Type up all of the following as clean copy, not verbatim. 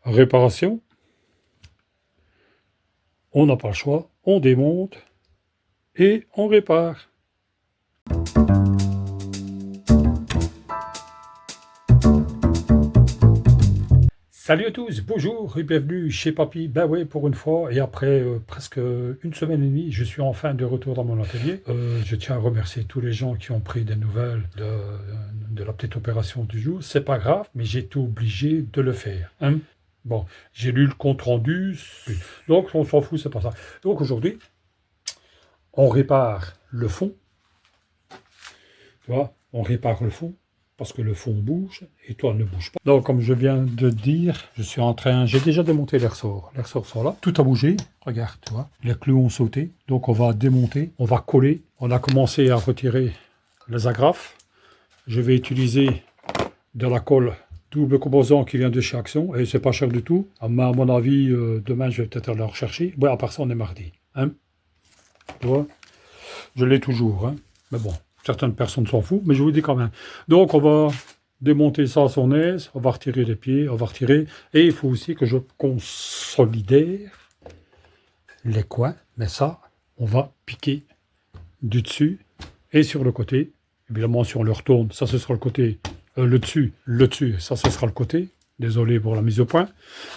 Réparation. On n'a pas le choix, on démonte et on répare. Salut à tous, bonjour et bienvenue chez Papy. Ben ouais, pour une fois, et après presque une semaine et demie, je suis enfin de retour dans mon atelier. Je tiens à remercier tous les gens qui ont pris des nouvelles de la petite opération du jour. C'est pas grave, mais j'ai été obligé de le faire. Hein. Bon, j'ai lu le compte rendu, donc on s'en fout, c'est pas ça. Donc aujourd'hui, on répare le fond. Tu vois, on répare le fond. Parce que le fond bouge et toi ne bouge pas. Donc comme je viens de dire, j'ai déjà démonté les ressorts. Les ressorts sont là, tout a bougé, regarde, tu vois. Les clous ont sauté, donc on va démonter, on va coller. On a commencé à retirer les agrafes. Je vais utiliser de la colle double composant qui vient de chez Action, et c'est pas cher du tout. À mon avis, demain je vais peut-être aller la rechercher. Ouais, à part ça, on est mardi. Hein, tu vois, je l'ai toujours, hein. Mais bon. Certaines personnes s'en foutent, mais je vous dis quand même. Donc, on va démonter ça à son aise, on va retirer les pieds, on va retirer. Et il faut aussi que je consolide les coins. Mais ça, on va piquer du dessus et sur le côté. Évidemment, si on le retourne, ça, ce sera le côté. Le dessus, ça, ce sera le côté. Désolé pour la mise au point.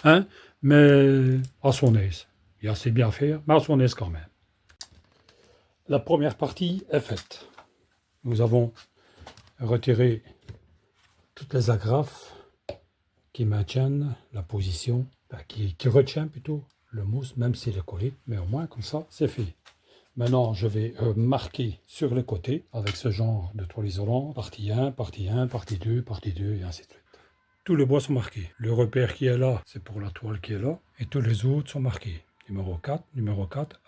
Hein, mais à son aise. Il y a assez bien à faire, mais à son aise quand même. La première partie est faite. Nous avons retiré toutes les agrafes qui maintiennent la position, qui retient plutôt le mousse, même s'il est collé, mais au moins comme ça, c'est fait. Maintenant, je vais marquer sur les côtés avec ce genre de toile isolante, partie 1, partie 1, partie 2, partie 2, et ainsi de suite. Tous les bois sont marqués. Le repère qui est là, c'est pour la toile qui est là, et tous les autres sont marqués. Numéro 4,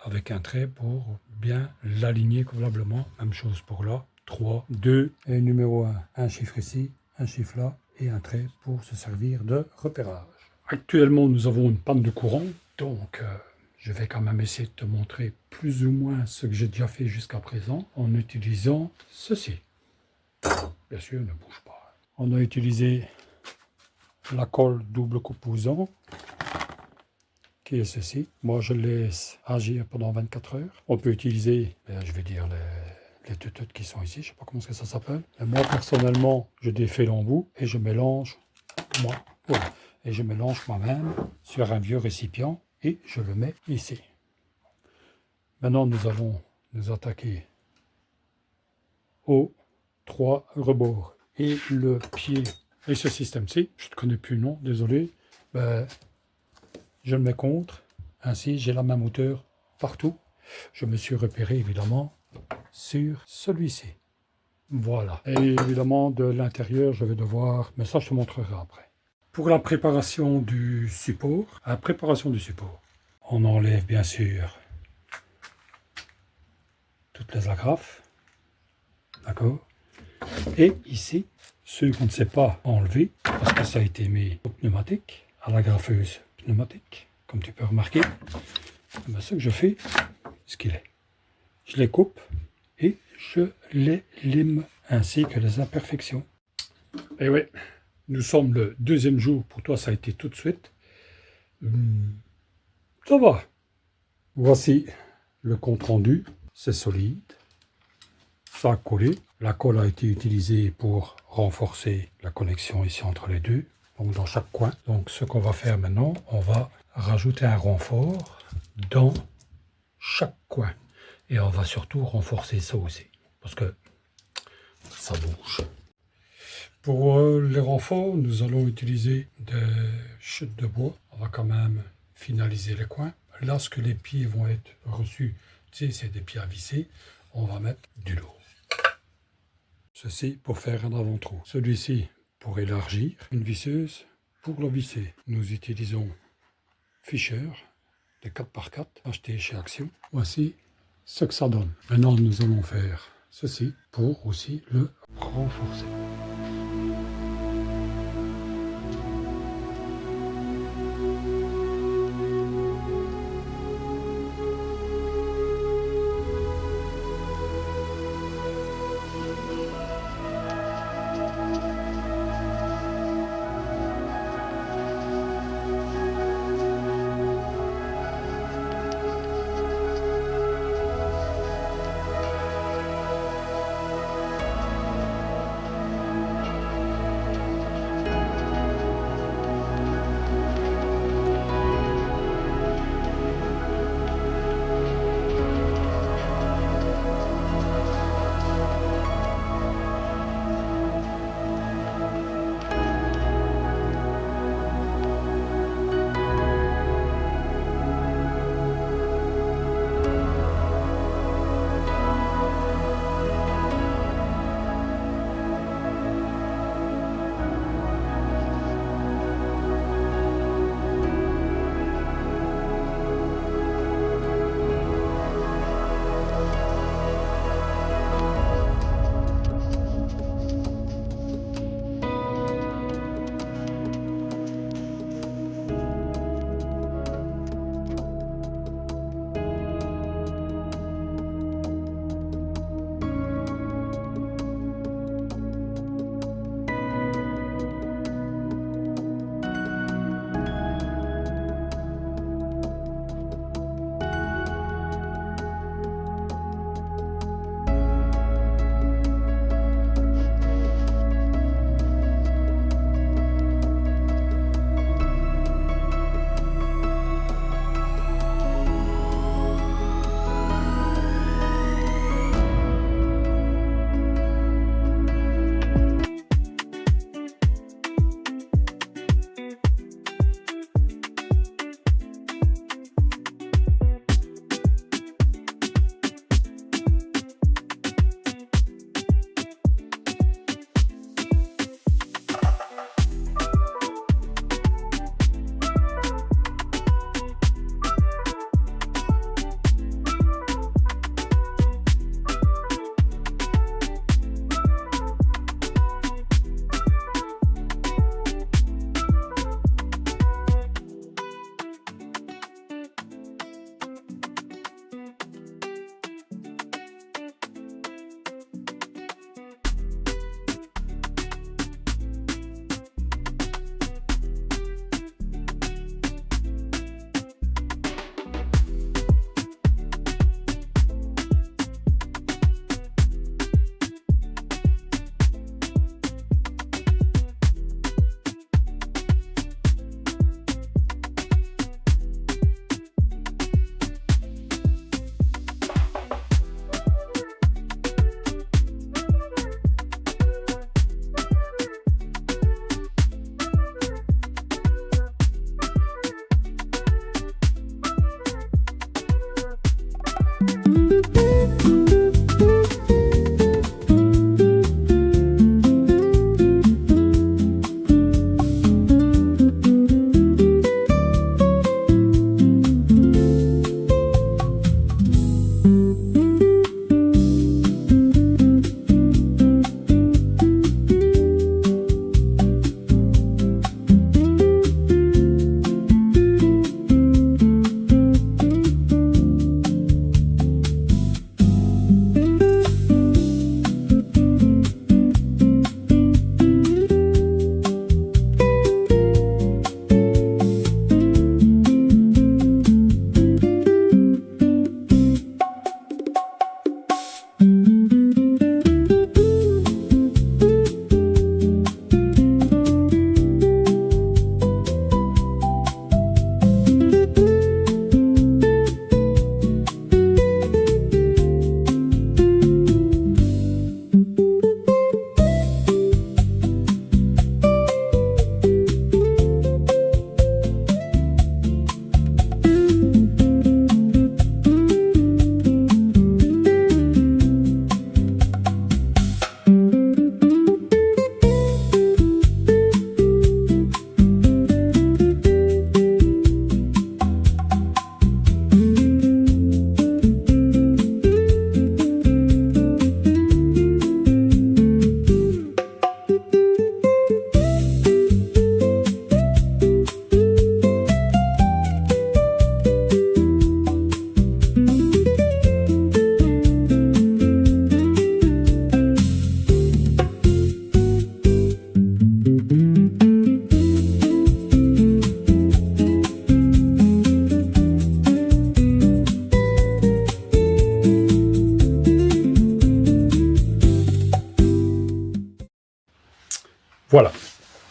avec un trait pour bien l'aligner convenablement. Même chose pour là. 3, 2 et numéro 1. Un chiffre ici, un chiffre là et un trait pour se servir de repérage. Actuellement, nous avons une panne de courant, donc je vais quand même essayer de te montrer plus ou moins ce que j'ai déjà fait jusqu'à présent en utilisant ceci. Bien sûr, ne bouge pas. On a utilisé la colle double composant qui est ceci. Moi, je laisse agir pendant 24 heures. On peut utiliser, je vais dire, les tututtes qui sont ici, je ne sais pas comment ça s'appelle. Moi, personnellement, je défais l'embout et je mélange, et je mélange moi-même sur un vieux récipient et je le mets ici. Maintenant, nous allons nous attaquer aux 3 rebords et le pied. Et ce système-ci, je ne connais plus le nom, désolé, je le mets contre. Ainsi, j'ai la même hauteur partout. Je me suis repéré, évidemment, sur celui-ci. Voilà. Et évidemment, de l'intérieur, je vais devoir... Mais ça, je te montrerai après. Pour la préparation du support, on enlève bien sûr toutes les agrafes. D'accord. Et ici, ceux qu'on ne sait pas enlever, parce que ça a été mis au pneumatique, à la graffeuse pneumatique, comme tu peux remarquer, ce que je fais, ce qu'il est. Je les coupe et je les lime, ainsi que les imperfections. Et oui, nous sommes le 2e jour, pour toi ça a été tout de suite. Ça va. Voici le compte rendu, c'est solide, ça a collé. La colle a été utilisée pour renforcer la connexion ici entre les deux, donc dans chaque coin. Donc ce qu'on va faire maintenant, on va rajouter un renfort dans chaque coin. Et on va surtout renforcer ça aussi, parce que ça bouge. Pour les renforts, nous allons utiliser des chutes de bois. On va quand même finaliser les coins. Lorsque les pieds vont être reçus, tu sais, c'est des pieds à visser, on va mettre du lourd. Ceci pour faire un avant-trou. Celui-ci pour élargir. Une visseuse pour le visser. Nous utilisons Fisher, des 4x4, achetés chez Action. Voici ce que ça donne. Maintenant, nous allons faire ceci pour aussi le renforcer.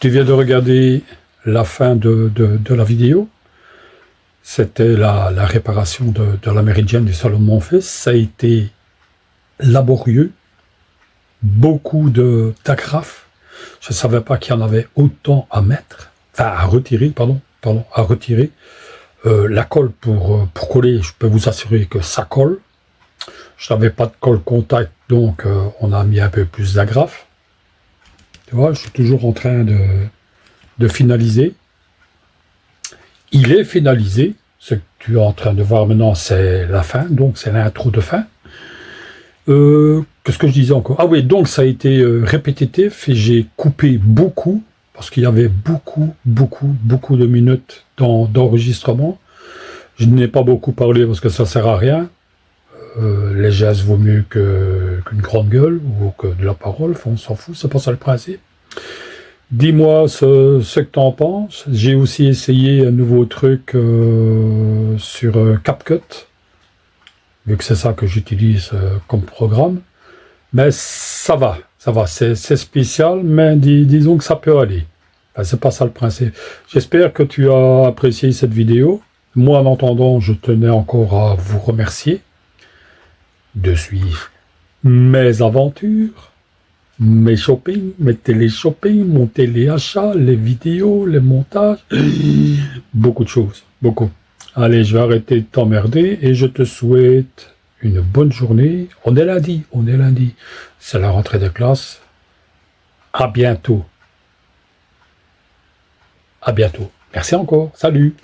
Tu viens de regarder la fin de la vidéo. C'était la réparation de la méridienne du salon de mon fils. Ça a été laborieux, beaucoup d'agrafes. Je ne savais pas qu'il y en avait autant à mettre, enfin à retirer, pardon, à retirer. La colle pour coller, je peux vous assurer que ça colle. Je n'avais pas de colle contact, donc on a mis un peu plus d'agrafes. Tu vois, je suis toujours en train de finaliser. Il est finalisé. Ce que tu es en train de voir maintenant, c'est la fin, donc c'est l'intro de fin. Qu'est-ce que je disais encore? Ah oui, donc ça a été répétitif et j'ai coupé beaucoup, parce qu'il y avait beaucoup de minutes d'enregistrement. Je n'ai pas beaucoup parlé parce que ça sert à rien. Les gestes vaut mieux qu'une grande gueule ou que de la parole, enfin, on s'en fout, c'est pas ça le principe. Dis-moi ce que tu en penses. J'ai aussi essayé un nouveau truc sur CapCut, vu que c'est ça que j'utilise comme programme. Mais ça va, c'est spécial, mais disons que ça peut aller. Enfin, c'est pas ça le principe. J'espère que tu as apprécié cette vidéo. Moi, en attendant, je tenais encore à vous remercier de suivre mes aventures, mes shopping, mes télé-shopping, mon télé-achat, les vidéos, les montages, beaucoup de choses, beaucoup. Allez, je vais arrêter de t'emmerder et je te souhaite une bonne journée. On est lundi, c'est la rentrée de classe. À bientôt. À bientôt. Merci encore. Salut.